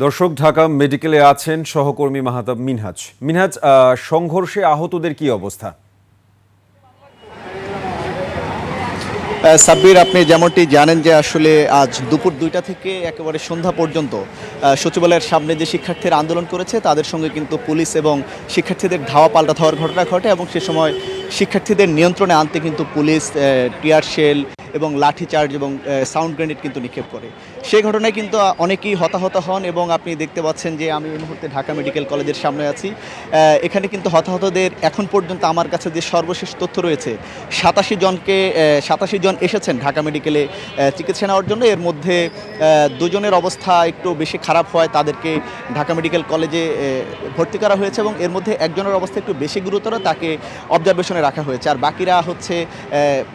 দর্শক, ঢাকা মেডিকেলে আছেন সহকর্মী মাহতাব মিনহাজ। মিনহাজ, সংঘর্ষে আহতদের কি অবস্থা? সাব্বির, আপনি যেমনটি জানেন যে আসলে আজ দুপুর 2টা থেকে একেবারে সন্ধ্যা পর্যন্ত সচিবালয়ের সামনে যে শিক্ষার্থীরা আন্দোলন করেছে তাদের সঙ্গে কিন্তু পুলিশ এবং শিক্ষার্থীদের ধাওয়া পাল্টা ধাওয়ার ঘটনা ঘটে এবং সে সময় শিক্ষার্থীদের নিয়ন্ত্রণে আনতে কিন্তু পুলিশ টিয়ার শেল এবং লাঠিচার্জ এবং সাউন্ড গ্রেনেড কিন্তু নিক্ষেপ করে। সেই ঘটনায় কিন্তু অনেকেই হতাহত হন এবং আপনি দেখতে পাচ্ছেন যে আমি এই মুহূর্তে ঢাকা মেডিকেল কলেজের সামনে আছি। এখানে কিন্তু হতাহতদের এখন পর্যন্ত আমার কাছে যে সর্বশেষ তথ্য রয়েছে 87 জন এসেছেন ঢাকা মেডিকেলে চিকিৎসা নেওয়ার জন্য। এর মধ্যে দুজনের অবস্থা একটু বেশি খারাপ হয়, তাদেরকে ঢাকা মেডিকেল কলেজে ভর্তি করা হয়েছে এবং এর মধ্যে একজনের অবস্থা একটু বেশি গুরুতর, তাকে অবজারভেশনে রাখা হয়েছে। আর বাকিরা হচ্ছে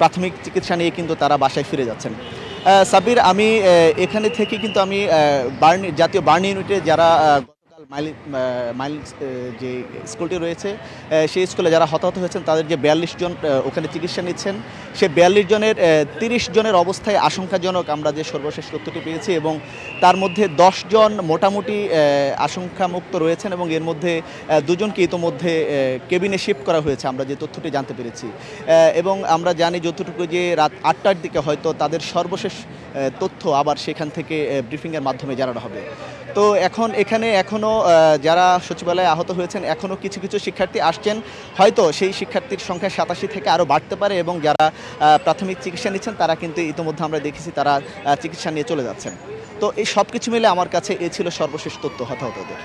প্রাথমিক চিকিৎসা নিয়ে কিন্তু তারা বাসায় ফিরে যাচ্ছেন। সাব্বির, আমি এখানে থেকে কিন্তু আমি জাতীয় বার্ন ইউনিটে যারা গতকাল মাইল যে স্কুলটি রয়েছে সেই স্কুলে যারা হতাহত হয়েছেন তাদের যে 42 জন ওখানে চিকিৎসা নিচ্ছেন, সে 42 জনের 30 জনের অবস্থায় আশঙ্কাজনক আমরা যে সর্বশেষ তথ্যটি পেয়েছি এবং তার মধ্যে 10 জন মোটামুটি আশঙ্কামুক্ত রয়েছেন এবং এর মধ্যে দুজনকে ইতোমধ্যে কেবিনে শিফট করা হয়েছে, আমরা যে তথ্যটি জানতে পেরেছি। এবং আমরা জানি যতটুকু যে রাত 8টার দিকে হয়তো তাদের সর্বশেষ তথ্য আবার সেখান থেকে ব্রিফিংয়ের মাধ্যমে জানানো হবে। তো এখানে এখনও যারা সচিবালয়ে আহত হয়েছেন এখনও কিছু কিছু শিক্ষার্থী আসছেন, হয়তো সেই শিক্ষার্থীর সংখ্যা 87 থেকে আরও বাড়তে পারে এবং যারা প্রাথমিক চিকিৎসা নিচ্ছেন তারা কিন্তু ইতিমধ্যে আমরা দেখেছি তারা চিকিৎসা নিয়ে চলে যাচ্ছেন। তো এই সব কিছু মিলে আমার কাছে এ ছিল সর্বশেষ তথ্য হতাহতদের।